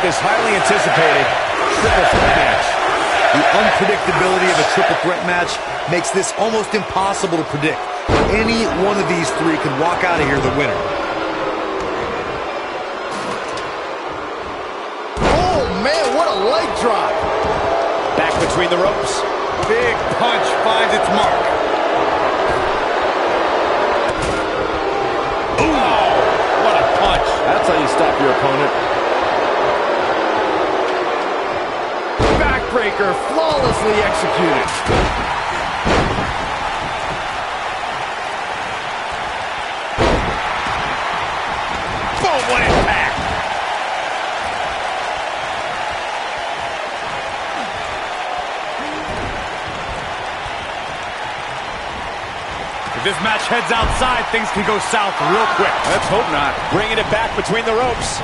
this highly anticipated triple threat match. The unpredictability of a triple threat match makes this almost impossible to predict. Any one of these three could walk out of here the winner. Oh, man, what a leg drop. Back between the ropes. Big punch finds its mark. Oh, what a punch. That's how you stop your opponent. Backbreaker flawlessly executed. Boom, what impact. If this match heads outside, things can go south real quick. Let's hope not. Bringing it back between the ropes.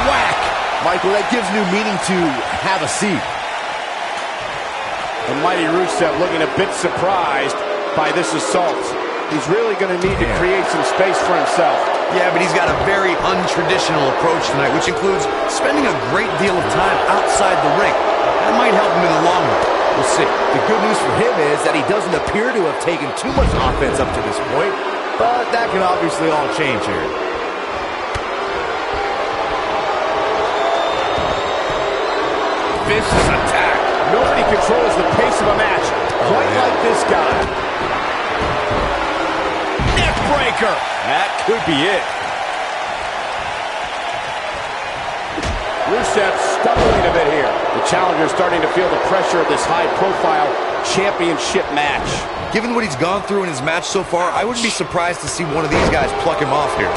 Whack! Michael, that gives new meaning to have a seat. The mighty Rusev looking a bit surprised by this assault. He's really going to need to create some space for himself. Yeah, but he's got a very untraditional approach tonight, which includes spending a great deal of time outside the ring. That might help him in the long run. We'll see. The good news for him is that he doesn't appear to have taken too much offense up to this point, but that can obviously all change here. Vicious attack. Nobody controls the pace of a match quite like this guy. Neck breaker. That could be it. Rusev stumbling a bit here. The challenger's starting to feel the pressure of this high-profile championship match. Given what he's gone through in his match so far, I wouldn't be surprised to see one of these guys pluck him off here.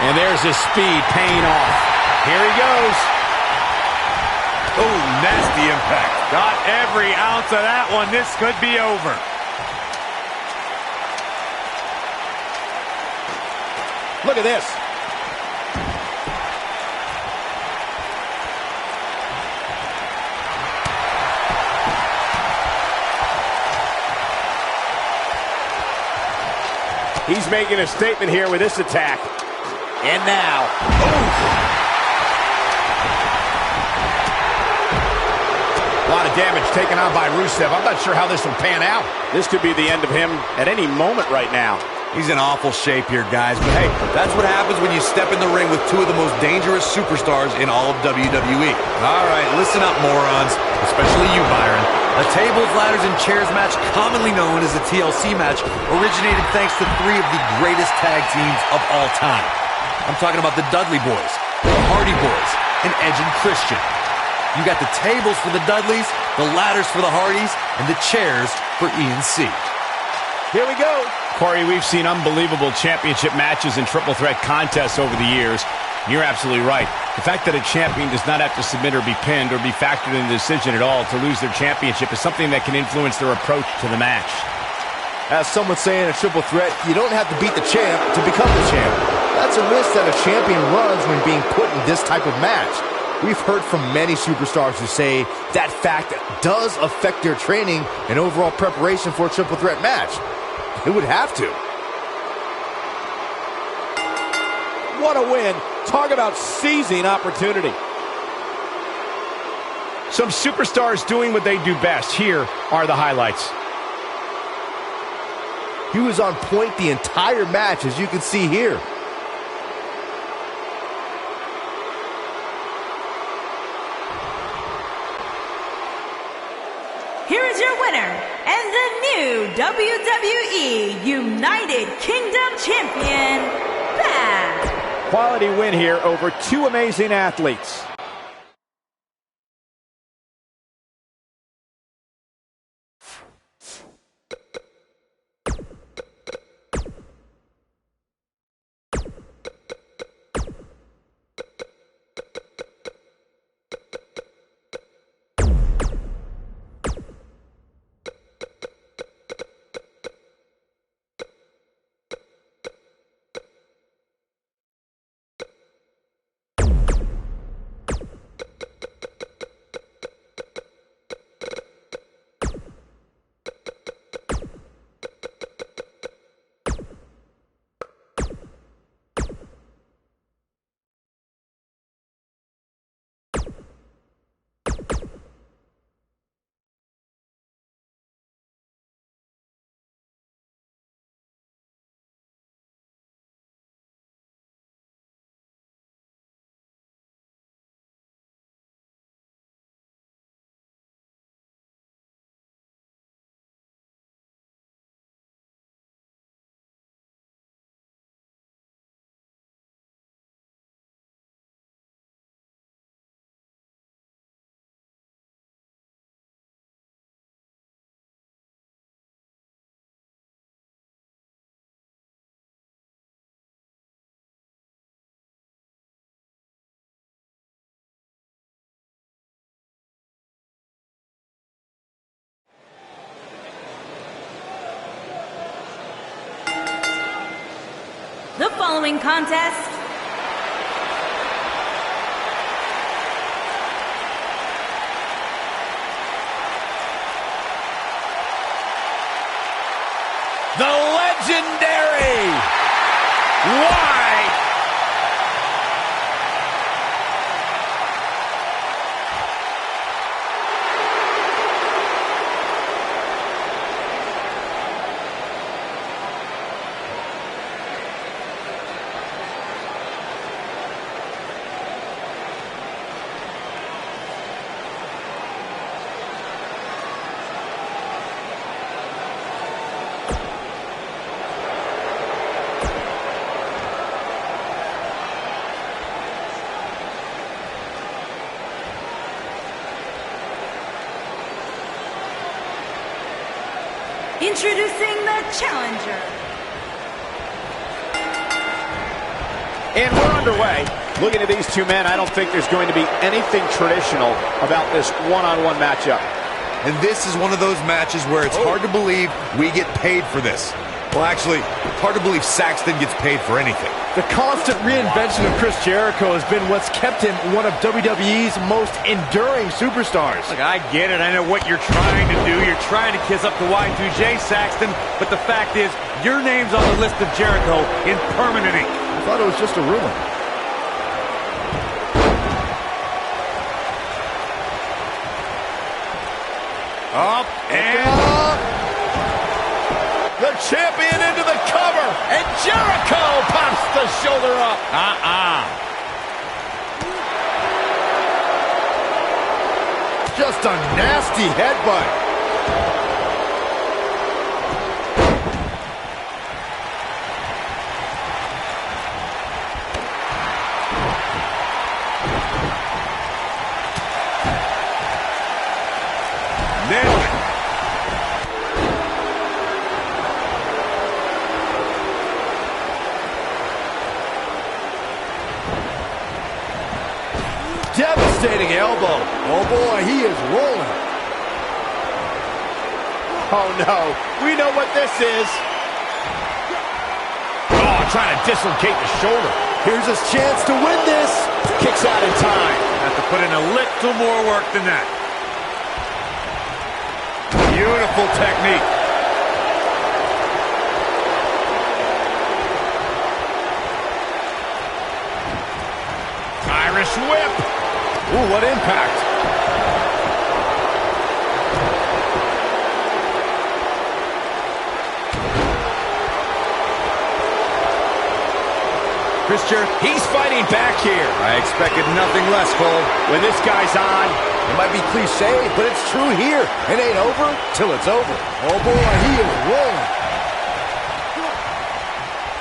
And there's his speed paying off. Here he goes. Oh, nasty impact. Got every ounce of that one. This could be over. Look at this. He's making a statement here with this attack. And now. A lot of damage taken on by Rusev. I'm not sure how this will pan out. This could be the end of him at any moment right now. He's in awful shape here, guys. But hey, that's what happens when you step in the ring with two of the most dangerous superstars in all of WWE. All right, listen up, morons. Especially you, Byron. A tables, ladders, and chairs match, commonly known as a TLC match, originated thanks to three of the greatest tag teams of all time. I'm talking about the Dudley Boys, the Hardy Boys, and Edge and Christian. You got the tables for the Dudleys, the ladders for the Hardys, and the chairs for E&C. Here we go. Corey, we've seen unbelievable championship matches and triple threat contests over the years. You're absolutely right. The fact that a champion does not have to submit or be pinned or be factored in the decision at all to lose their championship is something that can influence their approach to the match. As some would say in a triple threat, you don't have to beat the champ to become the champ. That's a risk that a champion runs when being put in this type of match. We've heard from many superstars who say that fact does affect their training and overall preparation for a triple threat match. It would have to. What a win. Talk about seizing opportunity. Some superstars doing what they do best. Here are the highlights. He was on point the entire match, as you can see here. Here is your winner, and the new WWE United Kingdom Champion, Bad. Quality win here over two amazing athletes. The following contest the legendary Why? introducing the challenger. And we're underway. Looking at these two men, I don't think there's going to be anything traditional about this one-on-one matchup. And this is one of those matches where it's hard to believe we get paid for this. Well, actually, hard to believe Saxton gets paid for anything. The constant reinvention of Chris Jericho has been what's kept him one of WWE's most enduring superstars. Look, I get it. I know what you're trying to do. You're trying to kiss up to Y2J, Saxton. But the fact is, your name's on the list of Jericho in permanent ink. I thought it was just a rumor. Up and The champion into the cover, and Jericho pops the shoulder up. Just a nasty headbutt. nailed it. Devastating elbow. Oh boy, he is rolling. Oh no, we know what this is. Oh, trying to dislocate the shoulder. Here's his chance to win this. Kicks out in time. Have to put in a little more work than that. Beautiful technique. Irish whip. Ooh, what impact. Chris Jericho, He's fighting back here. I expected nothing less, Cole. When this guy's on, It might be cliche, but it's true here. It ain't over till it's over. Oh boy, he is rolling.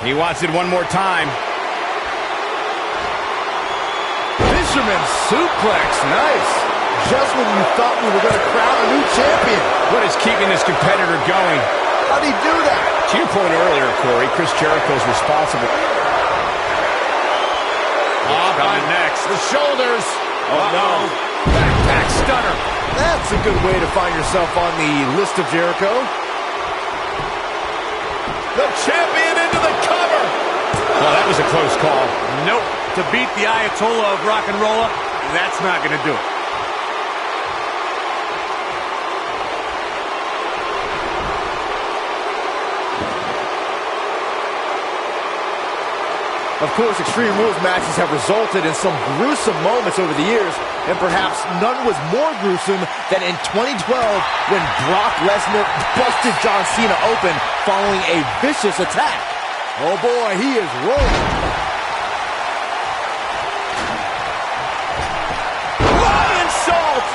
He wants it one more time. Fisherman suplex, nice. Just when you thought we were going to crown a new champion. What is keeping this competitor going? How'd he do that? To your point earlier, Corey, Chris Jericho's responsible. Coming next. The shoulders. Oh, no. Backpack stunner. That's a good way to find yourself on the list of Jericho. The champion into the cover. Well, that was a close call. Nope. To beat the Ayatollah of rock and roll, that's not going to do it. Of course, Extreme Rules matches have resulted in some gruesome moments over the years, and perhaps none was more gruesome than in 2012 when Brock Lesnar busted John Cena open following a vicious attack. Oh boy, he is rolling. What insult!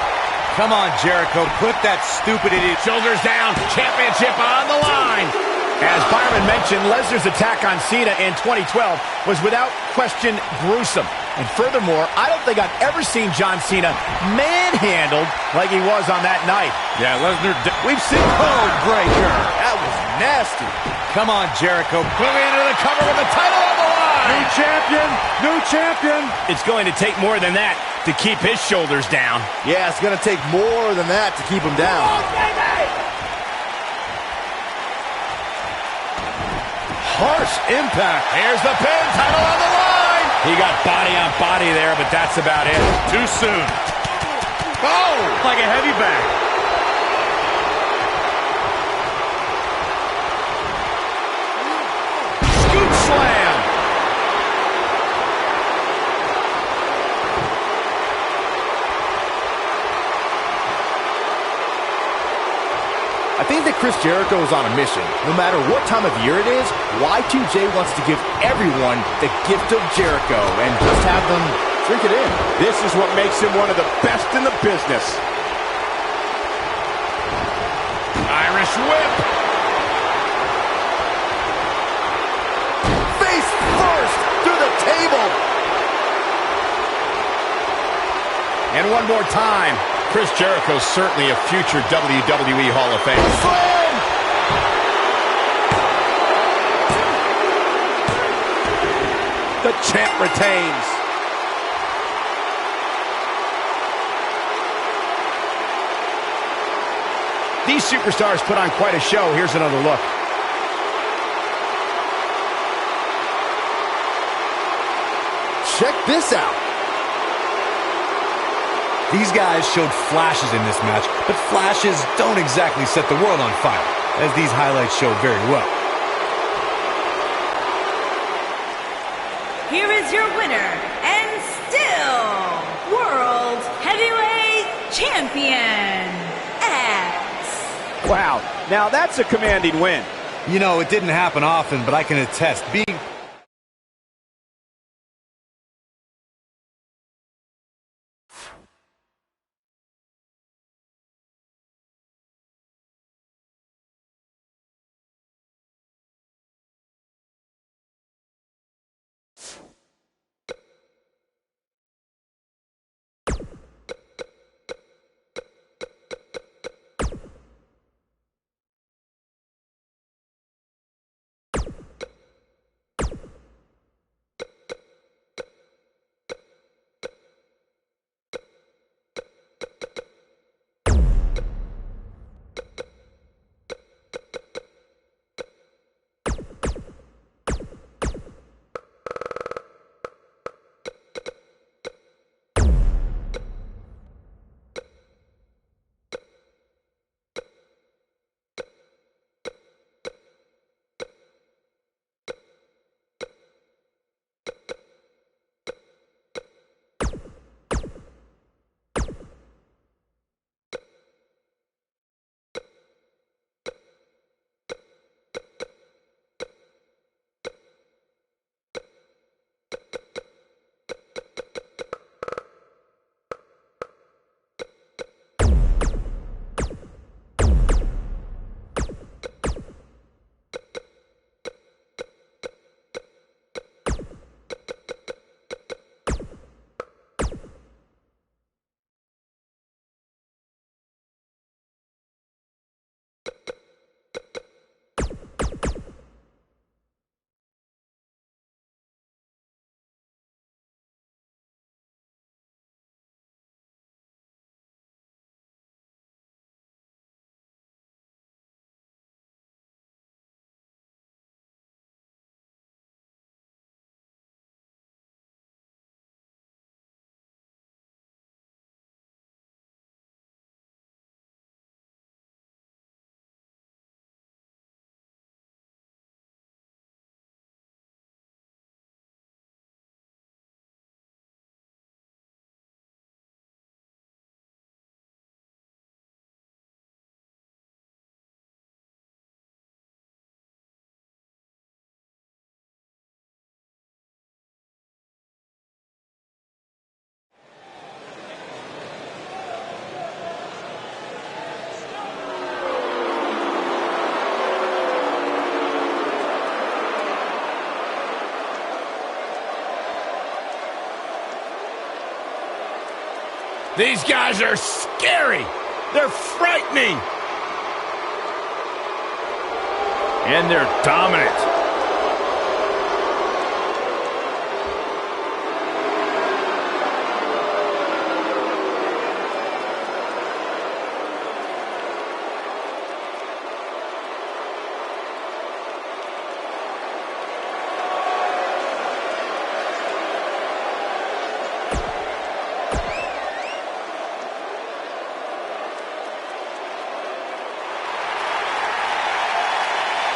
Come on, Jericho. Put that stupid idiot. Shoulders down. Championship on the line. As Byron mentioned, Lesnar's attack on Cena in 2012 was without question gruesome. And furthermore, I don't think I've ever seen John Cena manhandled like he was on that night. Yeah, Lesnar. We've seen code breaker. That was nasty. Come on, Jericho. Moving into the cover with the title on the line. New champion. New champion. It's going to take more than that to keep his shoulders down. Yeah, it's going to take more than that to keep him down. Harsh harsh impact. Here's the pin, title on the line. He got body on body there, but that's about it. Too soon. Oh, Like a heavy bag. scoop slam. I think that Chris Jericho is on a mission. No matter what time of year it is, Y2J wants to give everyone the gift of Jericho and just have them drink it in. This is what makes him one of the best in the business. Irish whip. Face first through the table. And one more time. Chris Jericho's certainly a future WWE Hall of Fame. Slam! The champ retains. These superstars put on quite a show. Here's another look. Check this out. These guys showed flashes in this match, but flashes don't exactly set the world on fire, as these highlights show very well. Here is your winner, and still World Heavyweight Champion, X. Wow, now that's a commanding win. You know, it didn't happen often, but I can attest, being These guys are scary. They're frightening. And they're dominant.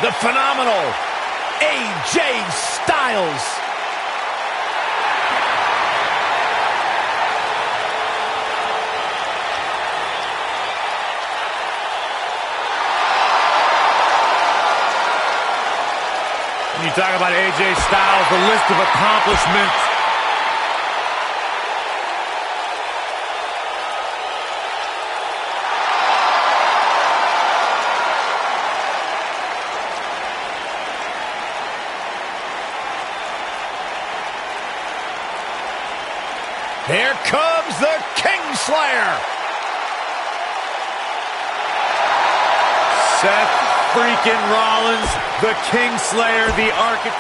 the phenomenal AJ Styles. When you talk about AJ Styles, the list of accomplishments. Here comes the Kingslayer. Seth freaking Rollins, the Kingslayer, the Architect.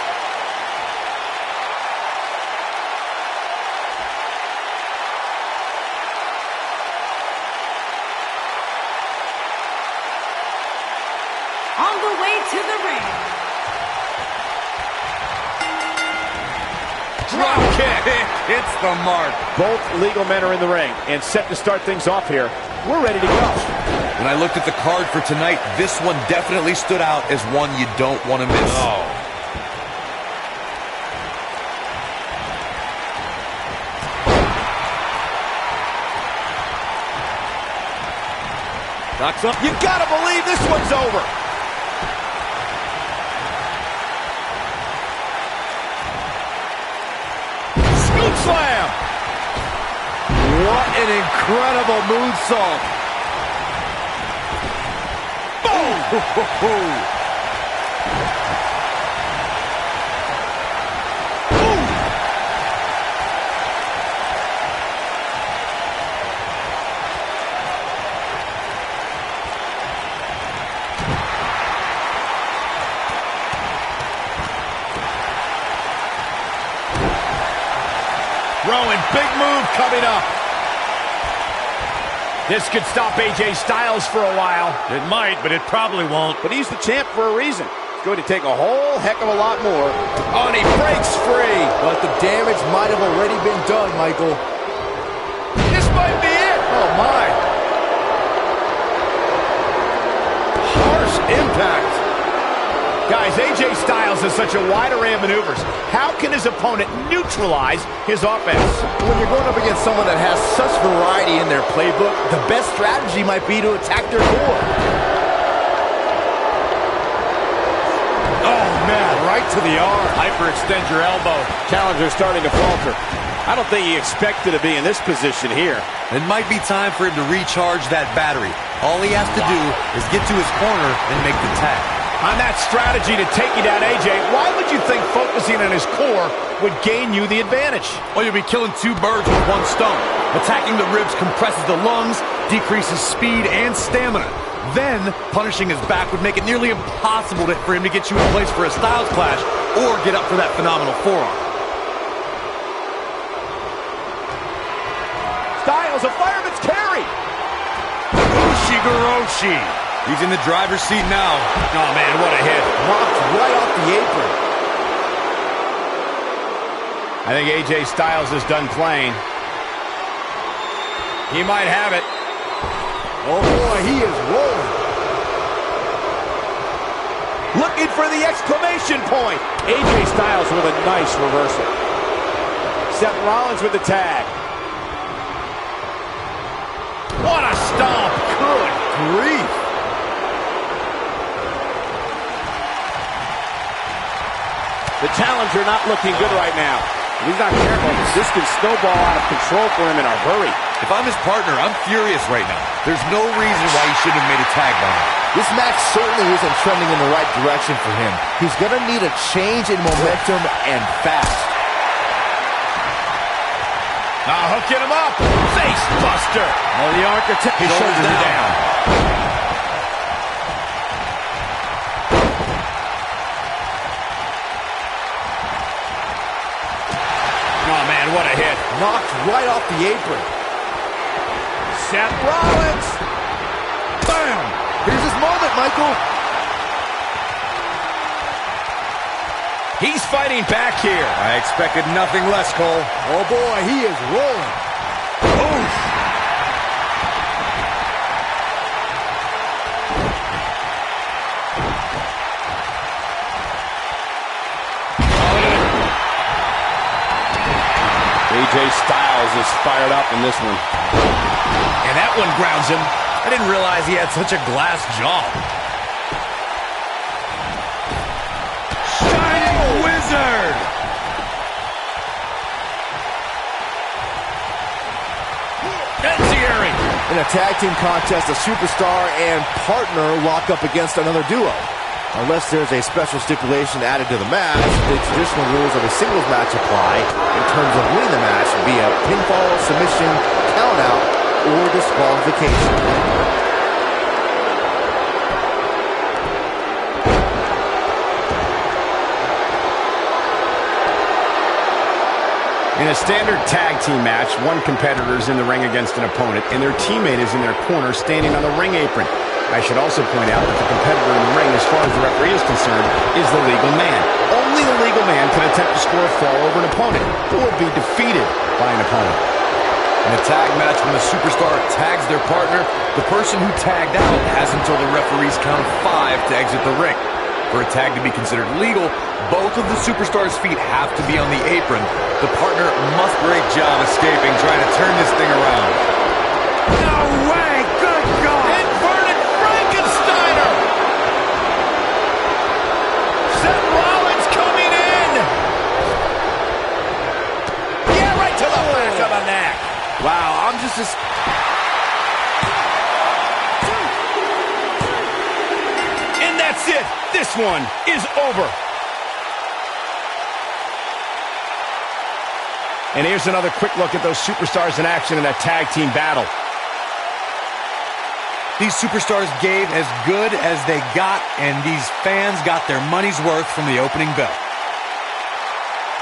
On the way to the ring, Drop kick. It's the mark. Both legal men are in the ring and set to start things off here. We're ready to go. When I looked at the card for tonight, this one definitely stood out as one you don't want to miss. Oh. Knocks up. You gotta believe this one's over. Scoop slam. What an incredible moonsault. Boom! Rowan, big move coming up. This could stop AJ Styles for a while. It might, but it probably won't. But he's the champ for a reason. It's going to take a whole heck of a lot more. Oh, and he breaks free. But the damage might have already been done, Michael. This might be it. Oh, my. Harsh impact. Guys, AJ Styles has such a wide array of maneuvers. How can his opponent neutralize his offense? When you're going up against someone that has such variety in their playbook, the best strategy might be to attack their core. Oh, man, right to the arm. Hyperextend your elbow. Challenger's starting to falter. I don't think he expected to be in this position here. It might be time for him to recharge that battery. All he has to do is get to his corner and make the tag. On that strategy to take you down, AJ, why would you think focusing on his core would gain you the advantage? Well, you'll be killing two birds with one stone. Attacking the ribs compresses the lungs, decreases speed and stamina. Then, punishing his back would make it nearly impossible for him to get you in place for a Styles clash or get up for that phenomenal forearm. Styles, a fireman's carry. Ushigoroshi. He's in the driver's seat now. Oh, man, what a hit. Knocked right off the apron. I think AJ Styles is done playing. He might have it. Oh, boy, he is rolling. Looking for the exclamation point. AJ Styles with a nice reversal. Seth Rollins with the tag. What a stomp. Good grief. The challenger not looking good right now. If he's not careful, this can snowball out of control for him in a hurry. If I'm his partner, I'm furious right now. There's no reason why he shouldn't have made a tag by now. This match certainly isn't trending in the right direction for him. He's going to need a change in momentum and fast. Hooking him up. Face buster. Oh, the Architect. His shoulders are down. Oh, man, what a hit. Knocked right off the apron. Seth Rollins. Bam! Here's his moment, Michael. He's fighting back here. I expected nothing less, Cole. Oh, boy, he is rolling. Oof. AJ Styles is fired up in this one. And that one grounds him. I didn't realize he had such a glass jaw. Shining Wizard! In a tag team contest, a superstar and partner lock up against another duo. Unless there's a special stipulation added to the match, the traditional rules of a singles match apply in terms of winning the match via pinfall, submission, countout, or disqualification. In a standard tag team match, one competitor is in the ring against an opponent, and their teammate is in their corner standing on the ring apron. I should also point out that the competitor in the ring, as far as the referee is concerned, is the legal man. Only the legal man can attempt to score a fall over an opponent or be defeated by an opponent. In a tag match, when a superstar tags their partner, the person who tagged out has until the referee's count of 5 to exit the ring. For a tag to be considered legal, both of the superstars' feet have to be on the apron. The partner must great job escaping, trying to turn this thing around. No way! Good God! Inverted Frankensteiner! Seth Rollins coming in! Yeah, right to the back of the neck. Wow, I'm just... And that's it. This one is over. And here's another quick look at those superstars in action in that tag team battle. These superstars gave as good as they got, and these fans got their money's worth from the opening bell.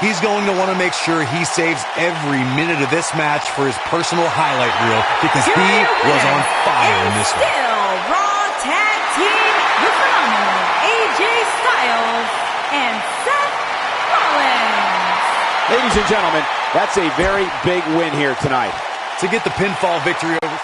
He's going to want to make sure he saves every minute of this match for his personal highlight reel, because he was on fire in this one. Still Raw Tag Team, the phenomenal AJ Styles and Seth Rollins. Ladies and gentlemen, that's a very big win here tonight. To get the pinfall victory over...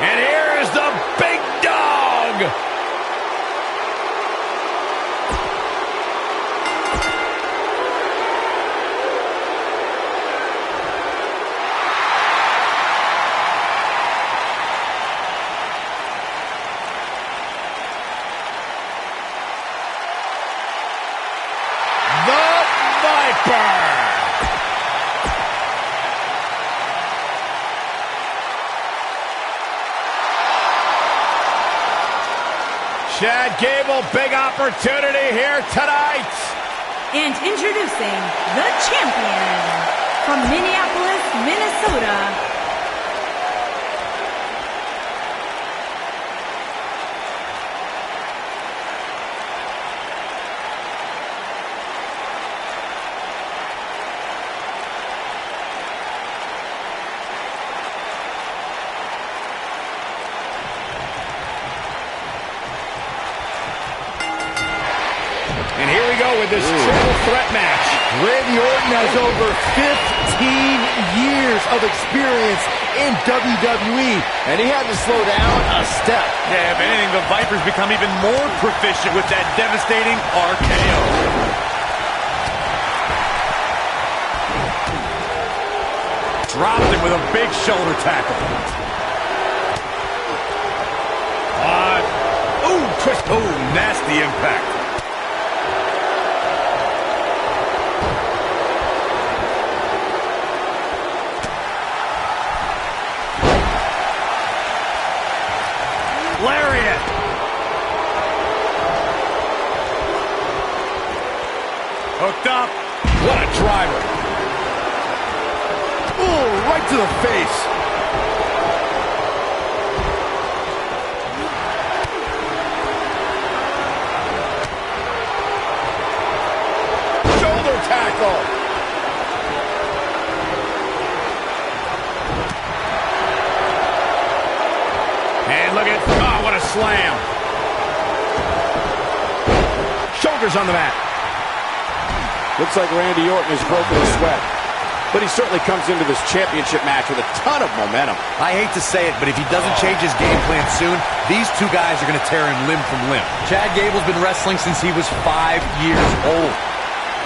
And here's the big dog. Chad Gable, big opportunity here tonight. And introducing the champion from Minneapolis, Minnesota, And here we go with this triple threat match. Randy Orton has over 15 years of experience in WWE, and he had to slow down a step. Yeah, if anything, the Viper's become even more proficient with that devastating RKO. Dropped him with a big shoulder tackle. Ooh, twist. Oh, nasty impact. Lariat. Hooked up. What a driver. Ooh, right to the face. Shoulder tackle. And look at, oh, what a slam. Shoulders on the mat. Looks like Randy Orton has broken a sweat. But he certainly comes into this championship match with a ton of momentum. I hate to say it, but if he doesn't change his game plan soon, these two guys are going to tear him limb from limb. Chad Gable's been wrestling since he was 5 years old.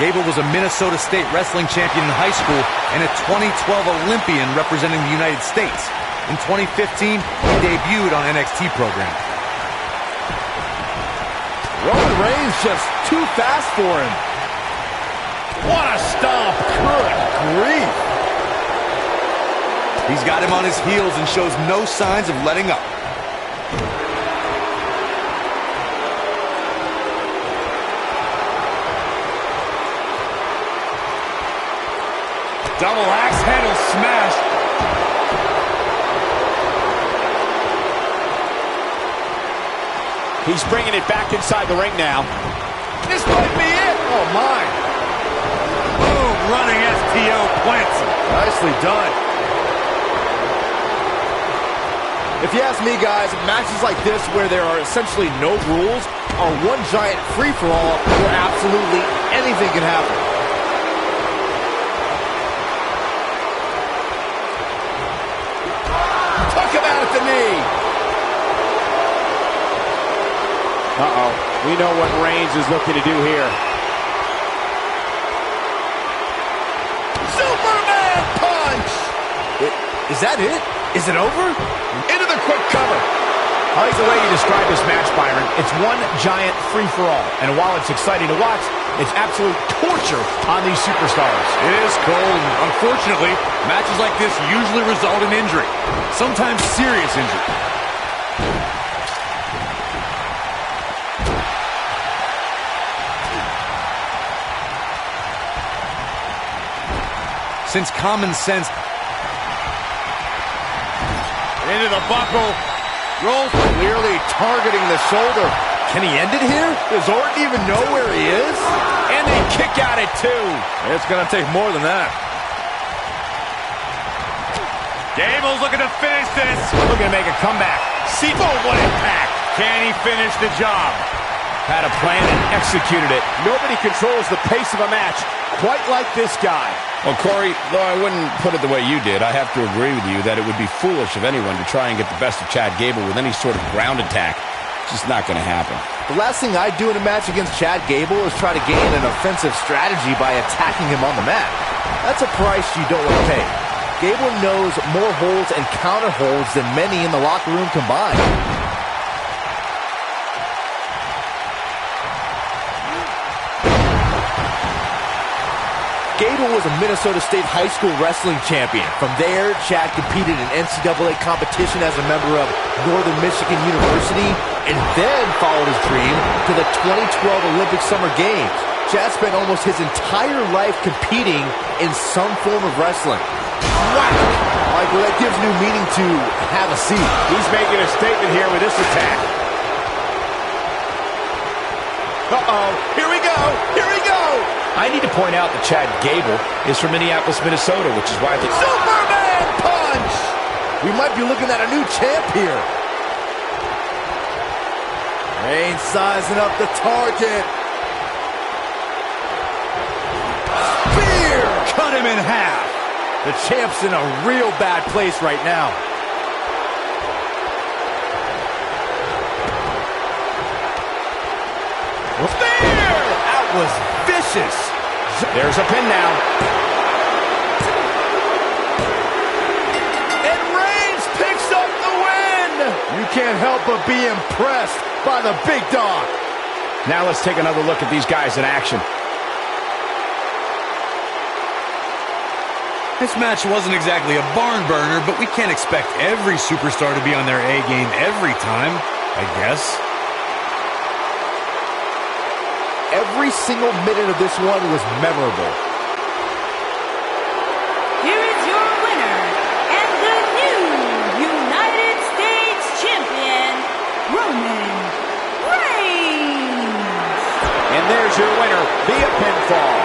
Gable was a Minnesota State wrestling champion in high school and a 2012 Olympian representing the United States. In 2015, he debuted on NXT program. Roman Reigns just too fast for him. What a stomp. Good grief. He's got him on his heels and shows no signs of letting up. Double axe handle smash. He's bringing it back inside the ring now. This might be it. Oh, my. Boom, running STO plants him. Nicely done. If you ask me, guys, matches like this where there are essentially no rules are one giant free-for-all where absolutely anything can happen. Took him out at the knee. Uh-oh. We know what Reigns is looking to do here. Superman punch. Is that it? Is it over? Into the quick cover. I like the way you describe this match, Byron. It's one giant free-for-all. And while it's exciting to watch, it's absolute torture on these superstars. It is cold. Unfortunately, matches like this usually result in injury. Sometimes serious injury. Since common sense... Into the buckle. Rolls. Clearly targeting the shoulder. Can he end it here? Does Orton even know where he is? And they kick out at 2. It's going to take more than that. Gable's looking to finish this. Looking to make a comeback. See, boom, what impact. Can he finish the job? Had a plan and executed it. Nobody controls the pace of a match quite like this guy. Well, Corey, though I wouldn't put it the way you did, I have to agree with you that it would be foolish of anyone to try and get the best of Chad Gable with any sort of ground attack. It's just not going to happen. The last thing I'd do in a match against Chad Gable is try to gain an offensive strategy by attacking him on the mat. That's a price you don't want to pay. Gable knows more holds and counter holds than many in the locker room combined. Gable was a Minnesota State high school wrestling champion. From there, Chad competed in NCAA competition as a member of Northern Michigan University and then followed his dream to the 2012 Olympic Summer Games. Chad spent almost his entire life competing in some form of wrestling. Wow! Michael, that gives new meaning to have a seat. He's making a statement here with this attack. Uh-oh, here we go, here we go! I need to point out that Chad Gable is from Minneapolis, Minnesota, which is why the Superman punch! We might be looking at a new champ here. Reigns sizing up the target. Spear! Cut him in half. The champ's in a real bad place right now. Spear! That was vicious. There's a pin now. And Reigns picks up the win. You can't help but be impressed by the big dog. Now let's take another look at these guys in action. This match wasn't exactly a barn burner, but we can't expect every superstar to be on their A game every time, I guess. Every single minute of this one was memorable. Here is your winner and the new United States Champion, Roman Reigns. And there's your winner via pinfall.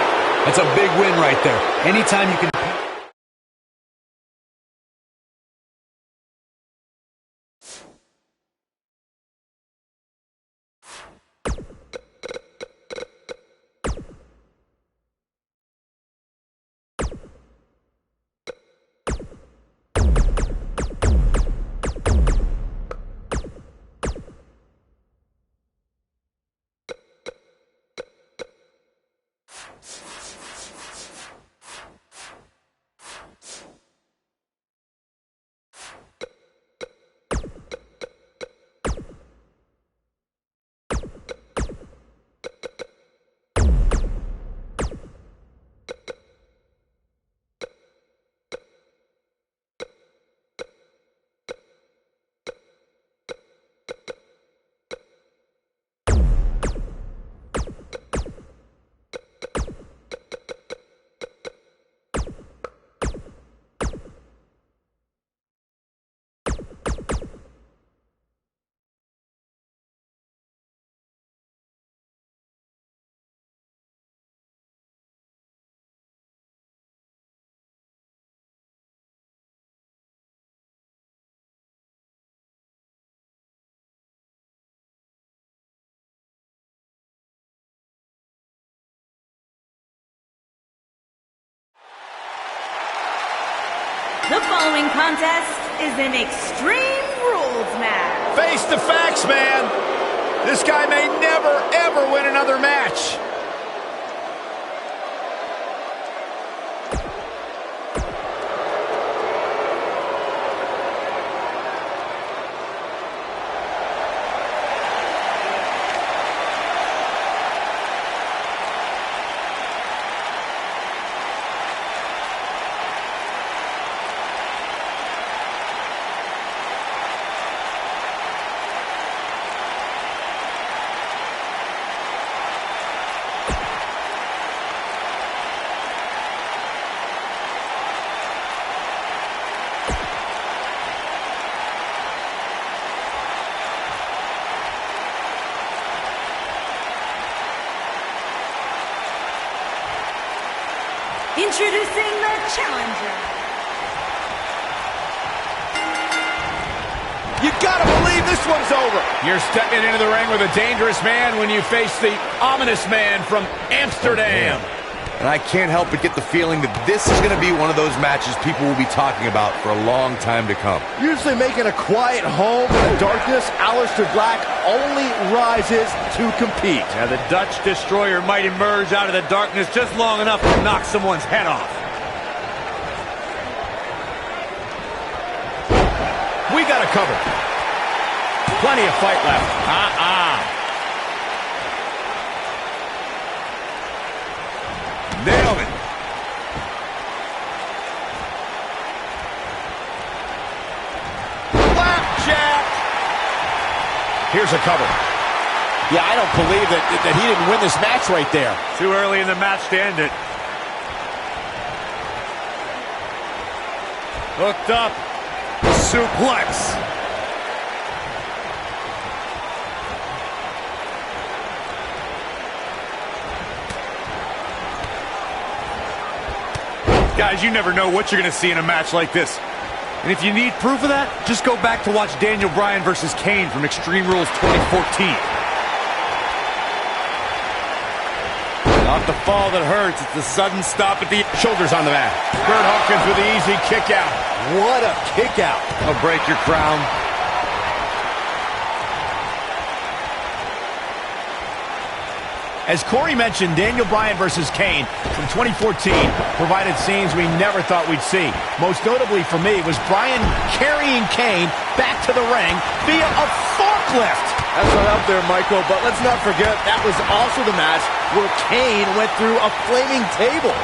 That's a big win right there. Anytime you can... The following contest is an Extreme Rules match. Face the facts, man. This guy may never, ever win another match. Introducing the challenger. You gotta believe this one's over. You're stepping into the ring with a dangerous man when you face the ominous man from Amsterdam. And I can't help but get the feeling that this is going to be one of those matches people will be talking about for a long time to come. Usually making a quiet home in the darkness, Aleister Black only rises to compete. Now the Dutch Destroyer might emerge out of the darkness just long enough to knock someone's head off. We got it covered. Plenty of fight left. Nailed it. Flapjack. Here's a cover. Yeah, I don't believe that he didn't win this match right there. Too early in the match to end it. Hooked up. Suplex. Guys, you never know what you're going to see in a match like this. And if you need proof of that, just go back to watch Daniel Bryan versus Kane from Extreme Rules 2014. Not the fall that hurts, it's the sudden stop at the Shoulders on the mat. Kurt Hawkins with the easy kick out. What a kick out. I'll break your crown. As Corey mentioned, Daniel Bryan versus Kane from 2014 provided scenes we never thought we'd see. Most notably for me was Bryan carrying Kane back to the ring via a forklift. That's not up there, Michael, but let's not forget that was also the match where Kane went through a flaming table.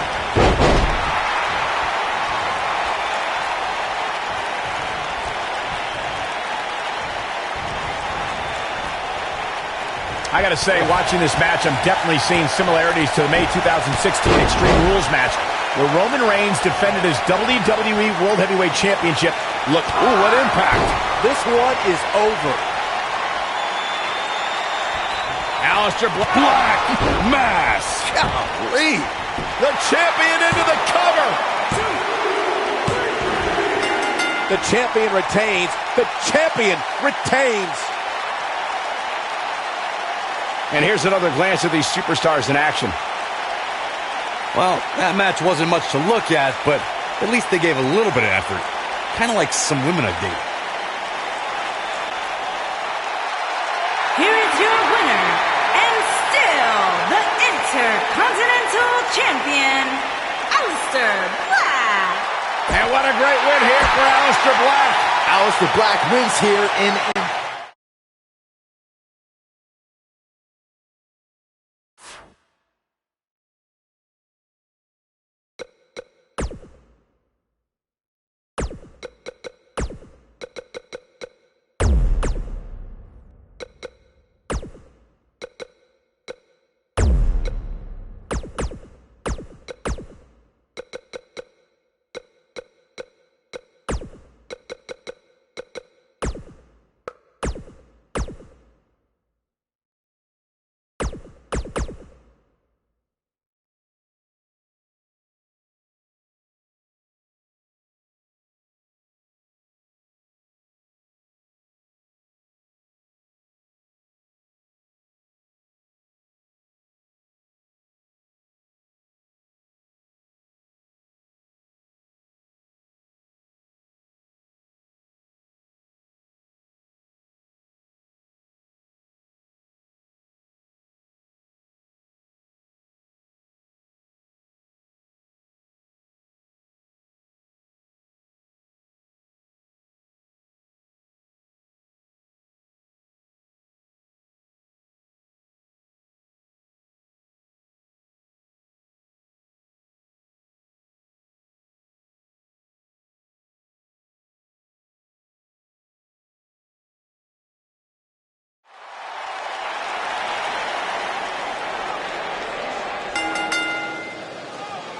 I gotta say, watching this match, I'm definitely seeing similarities to the May 2016 Extreme Rules match, where Roman Reigns defended his WWE World Heavyweight Championship. Look, ooh, what impact. This one is over. Aleister Black Mass. Golly. The champion into the cover. The champion retains. The champion retains. And here's another glance at these superstars in action. Well, that match wasn't much to look at, but at least they gave a little bit of effort. Kind of like some women I date. Here is your winner, and still the Intercontinental Champion, Aleister Black. And what a great win here for Aleister Black. Aleister Black wins here in...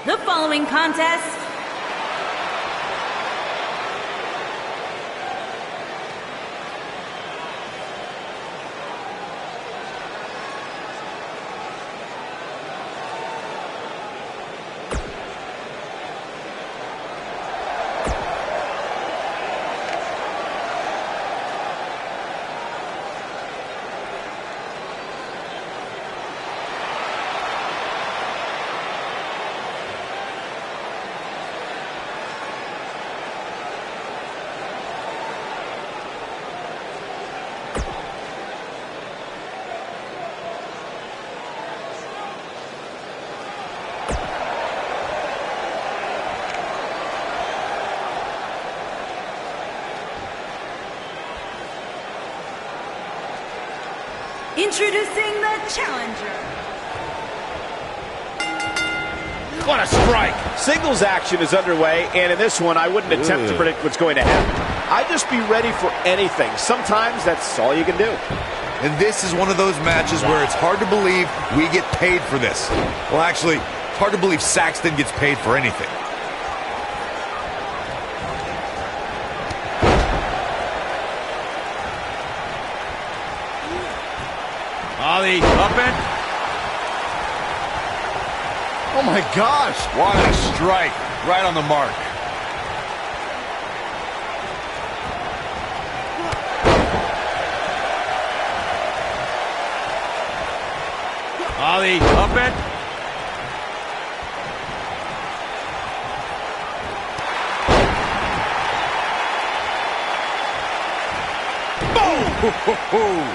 The following contest introducing the challenger. What a strike. Singles action is underway, and in this one, I wouldn't attempt to predict what's going to happen. I'd just be ready for anything. Sometimes that's all you can do. And this is one of those matches where it's hard to believe we get paid for this. Well, actually, it's hard to believe Saxton gets paid for anything. Ollie, up in. Oh my gosh. What a strike. Right on the mark. Ollie, up it. Boom!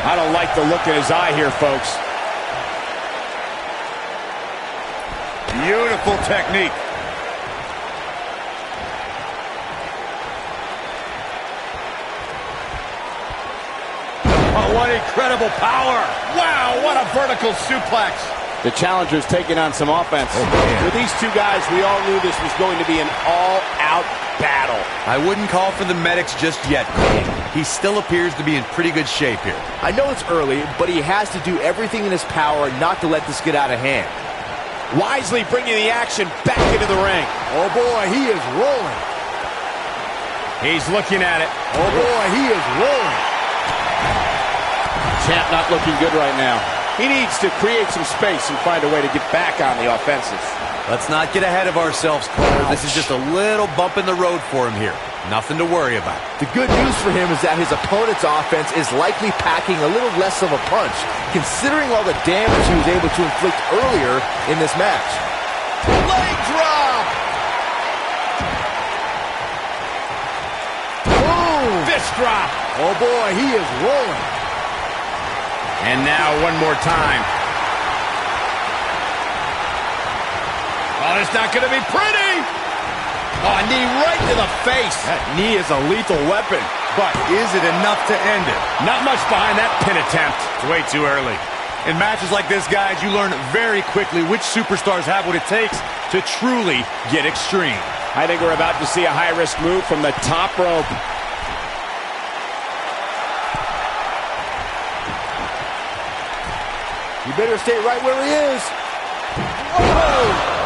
I don't like the look in his eye here, folks. Beautiful technique. Oh, what incredible power. Wow, what a vertical suplex. The challenger's taking on some offense. With these two guys, we all knew this was going to be an all-out battle. I wouldn't call for the medics just yet, Cole. He still appears to be in pretty good shape here. I know it's early, but he has to do everything in his power not to let this get out of hand. Wisely bringing the action back into the ring. Oh boy, he is rolling. He's looking at it. Oh boy, he is rolling. Champ not looking good right now. He needs to create some space and find a way to get back on the offensive. Let's not get ahead of ourselves, Cole. This is just a little bump in the road for him here. Nothing to worry about. The good news for him is that his opponent's offense is likely packing a little less of a punch, considering all the damage he was able to inflict earlier in this match. Leg drop. Boom! Fist drop. Oh boy, he is rolling. And now one more time. Oh, it's not going to be pretty. Oh, a knee right to the face. That knee is a lethal weapon. But is it enough to end it? Not much behind that pin attempt. It's way too early. In matches like this, guys, you learn very quickly which superstars have what it takes to truly get extreme. I think we're about to see a high-risk move from the top rope. You better stay right where he is. Whoa!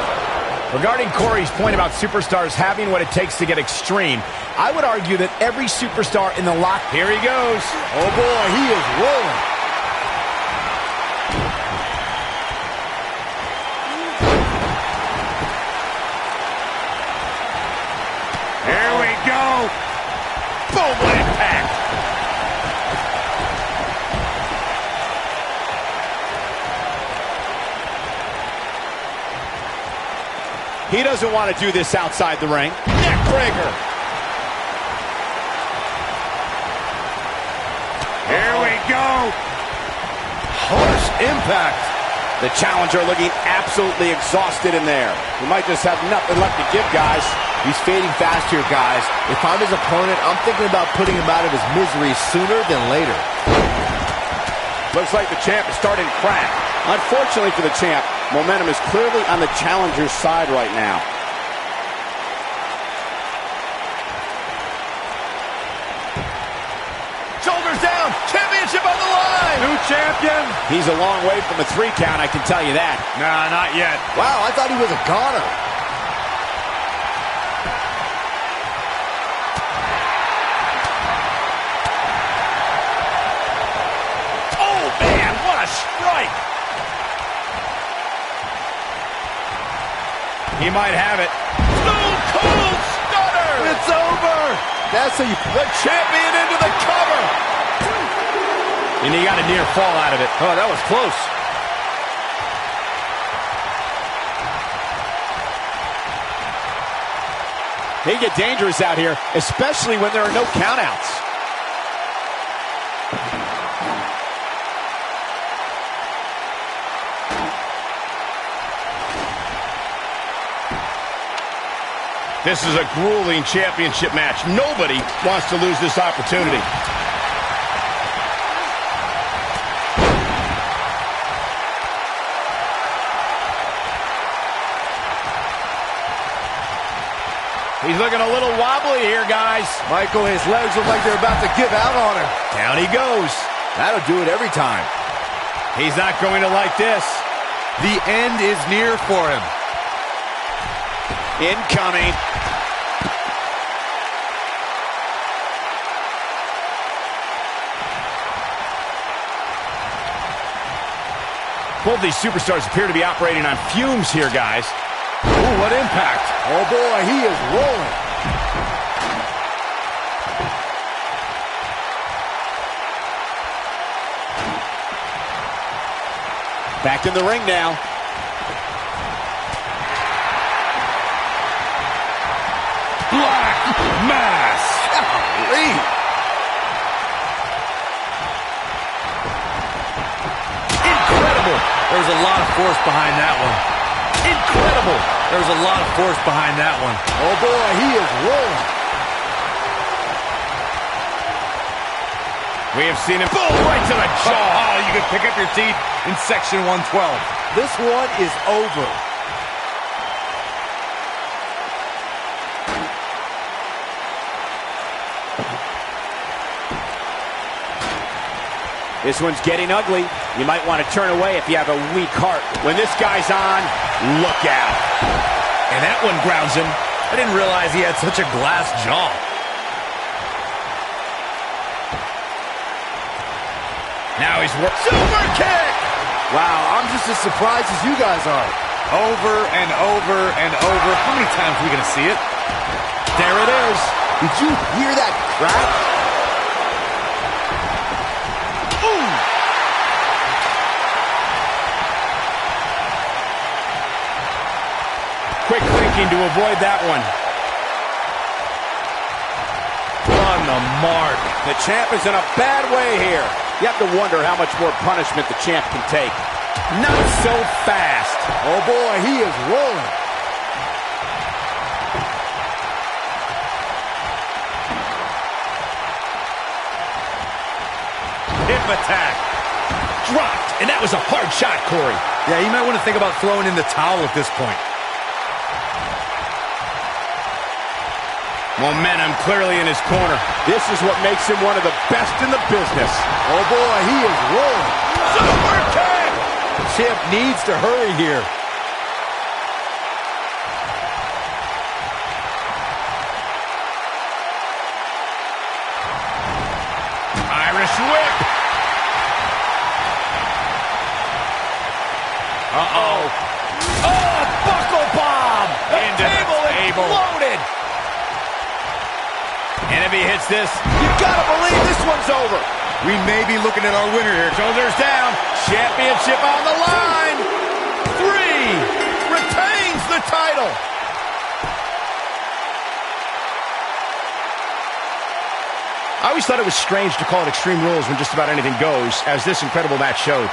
Regarding Corey's point about superstars having what it takes to get extreme, I would argue that every superstar in the lock... Here he goes. Oh boy, he is rolling. Here we go. Boom, what impact. He doesn't want to do this outside the ring. Neckbreaker. Here we go. Harsh impact. The challenger looking absolutely exhausted in there. He might just have nothing left to give, guys. He's fading fast here, guys. If I'm his opponent, I'm thinking about putting him out of his misery sooner than later. Looks like the champ is starting to crack. Unfortunately for the champ, momentum is clearly on the challenger's side right now. Shoulders down. Championship on the line. New champion. He's a long way from a 3 count, I can tell you that. Nah, not yet. Wow, I thought he was a goner. Oh, man, what a strike. He might have it. Stone Cold Stunner. It's over. That's how you... The champion into the cover. And he got a near fall out of it. Oh, that was close. They get dangerous out here, especially when there are no countouts. This is a grueling championship match. Nobody wants to lose this opportunity. He's looking a little wobbly here, guys. Michael, his legs look like they're about to give out on him. Down he goes. That'll do it every time. He's not going to like this. The end is near for him. Incoming. Both these superstars appear to be operating on fumes here, guys. Ooh, what impact. Oh, boy, he is rolling. Back in the ring now. Black Mass. Golly. There's a lot of force behind that one. Incredible. There's a lot of force behind that one. Oh, boy, he is rolling. We have seen him boom right to the jaw. Oh, you can pick up your teeth in section 112. This one is over. This one's getting ugly. You might want to turn away if you have a weak heart. When this guy's on, look out. And that one grounds him. I didn't realize he had such a glass jaw. Now he's super kick. Wow, I'm just as surprised as you guys are. Over and over and over. How many times are we going to see it? There it is. Did you hear that crack? Quick thinking to avoid that one. On the mark. The champ is in a bad way here. You have to wonder how much more punishment the champ can take. Not so fast. Oh, boy, he is rolling. Hip attack. Dropped. And that was a hard shot, Corey. Yeah, you might want to think about throwing in the towel at this point. Momentum clearly in his corner. This is what makes him one of the best in the business. Oh, boy, he is rolling. Super kick! The champ needs to hurry here. Irish whip. Uh-oh. Oh, buckle bomb! The table exploded! And if he hits this, You've got to believe this one's over. We may be looking at our winner here. shoulders down, championship on the line. 3 retains the title. I always thought it was strange to call it Extreme Rules when just about anything goes, as this incredible match showed.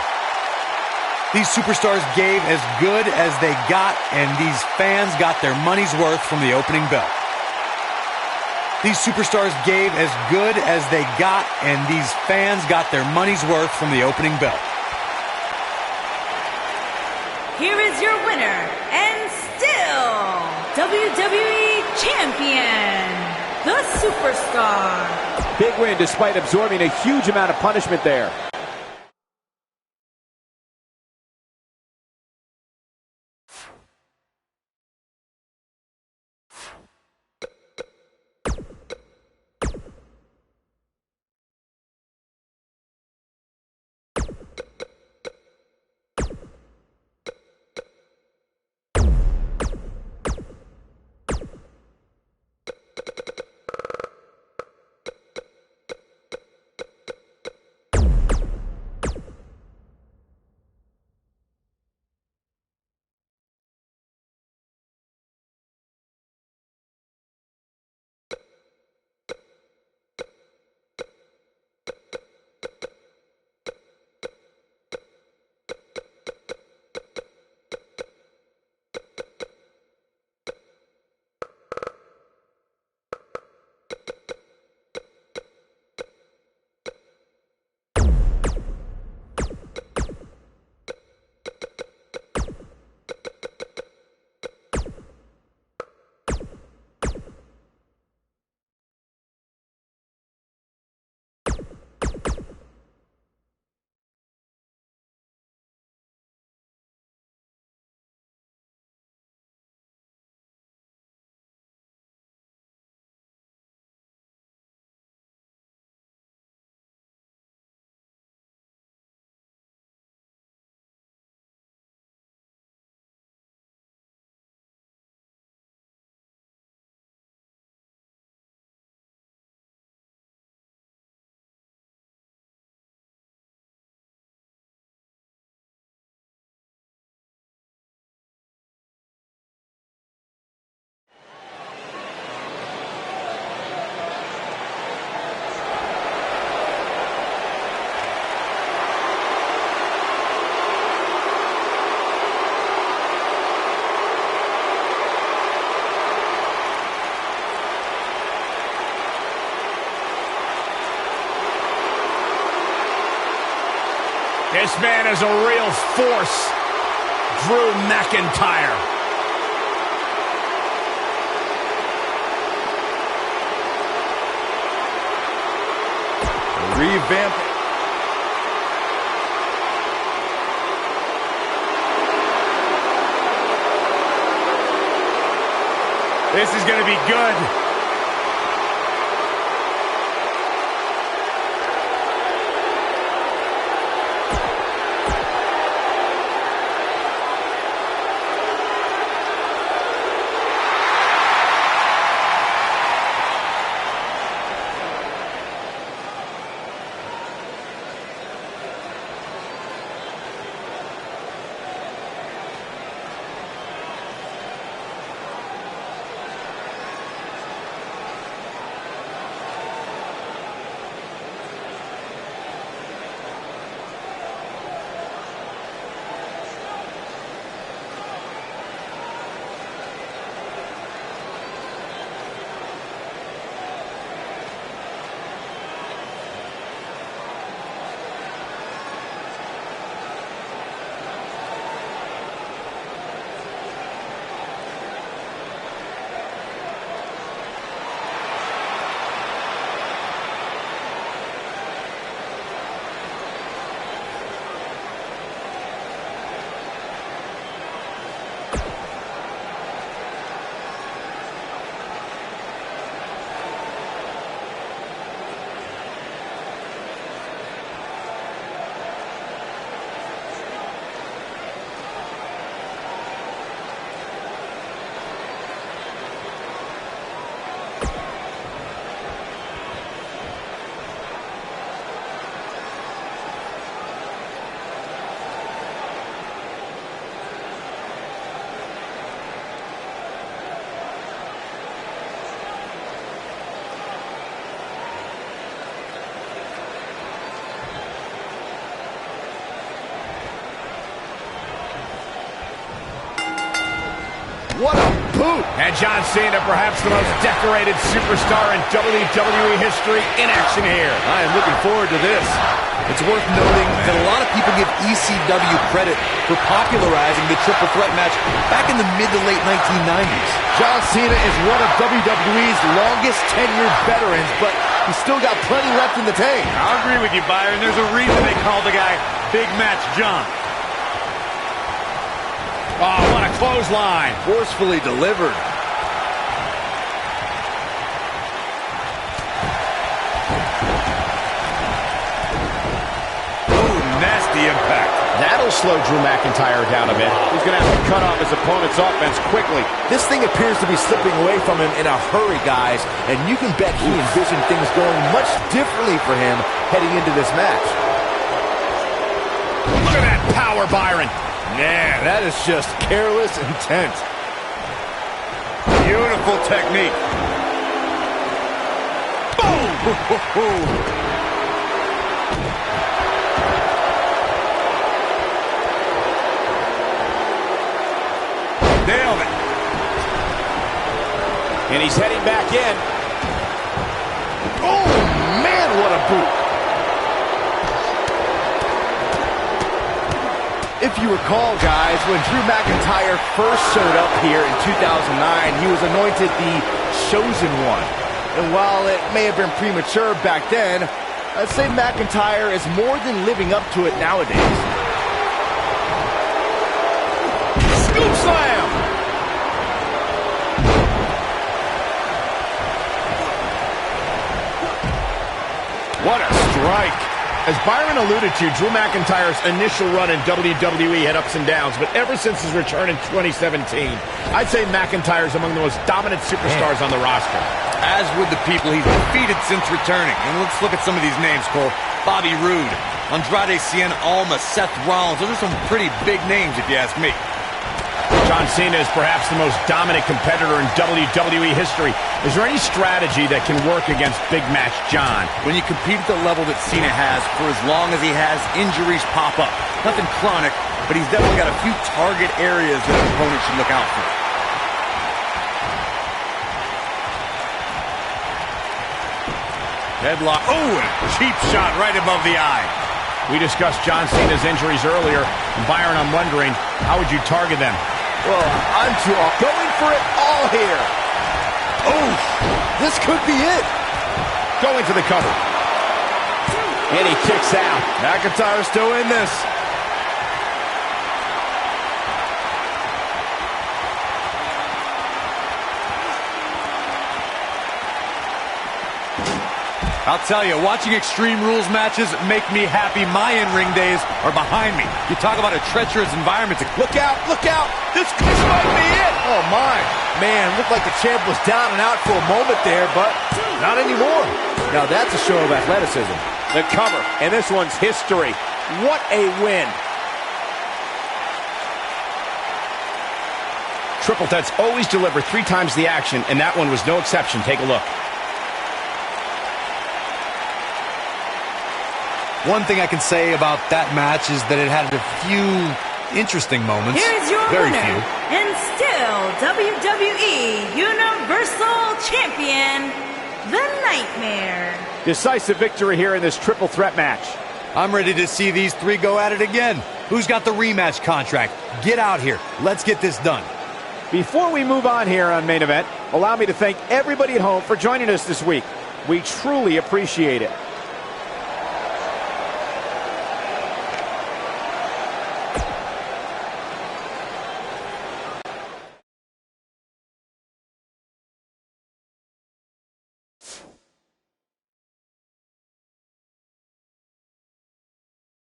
These superstars gave as good as they got, and these fans got their money's worth from the opening bell. These superstars gave as good as they got, and these fans got their money's worth from the opening bell. Here is your winner, and still WWE Champion, the Superstar. Big win despite absorbing a huge amount of punishment there. This man is a real force. Drew McIntyre. Revamp. This is going to be good. What a boot! And John Cena, perhaps the most decorated superstar in WWE history, in action here. I am looking forward to this. It's worth noting that a lot of people give ECW credit for popularizing the triple threat match back in the mid to late 1990s. John Cena is one of WWE's longest tenured veterans, but he's still got plenty left in the tank. I agree with you, Byron. There's a reason they call the guy Big Match John. Oh, what a clothesline. Forcefully delivered. Oh, nasty impact. That'll slow Drew McIntyre down a bit. He's going to have to cut off his opponent's offense quickly. This thing appears to be slipping away from him in a hurry, guys, and you can bet he envisioned things going much differently for him heading into this match. Look at that power, Byron. Man, that is just careless intent. Beautiful technique. Boom! Nailed it. And he's heading back in. Oh, man, what a boot. If you recall, guys, when Drew McIntyre first showed up here in 2009, he was anointed the Chosen One. And while it may have been premature back then, I'd say McIntyre is more than living up to it nowadays. Scoop slam. What a strike. As Byron alluded to, Drew McIntyre's initial run in WWE had ups and downs, but ever since his return in 2017, I'd say McIntyre's among the most dominant superstars on the roster. As with the people he's defeated since returning. And let's look at some of these names, Cole. Bobby Roode, Andrade Cien Almas, Seth Rollins. Those are some pretty big names, if you ask me. John Cena is perhaps the most dominant competitor in WWE history. Is there any strategy that can work against Big Match John? When you compete at the level that Cena has, for as long as he has, injuries pop up. Nothing chronic, but he's definitely got a few target areas that an opponent should look out for. Headlock. Oh, and a cheap shot right above the eye. We discussed John Cena's injuries earlier. And Byron, I'm wondering, how would you target them? Well, I'm going for it all here. Oh, this could be it. Going for the cover. And he kicks out. McIntyre's still in this. I'll tell you, watching Extreme Rules matches make me happy. My in-ring days are behind me. You talk about a treacherous environment. Look out, look out. This might be it. Oh, my. Man, looked like the champ was down and out for a moment there, but not anymore. Now, that's a show of athleticism. The cover, and this one's history. What a win. Triple threats always deliver 3 times the action, and that one was no exception. Take a look. One thing I can say about that match is that it had a few interesting moments. Here's your Very winner, few. and still WWE Universal Champion, The Nightmare. Decisive victory here in this triple threat match. I'm ready to see these 3 go at it again. Who's got the rematch contract? Get out here. Let's get this done. Before we move on here on Main Event, allow me to thank everybody at home for joining us this week. We truly appreciate it.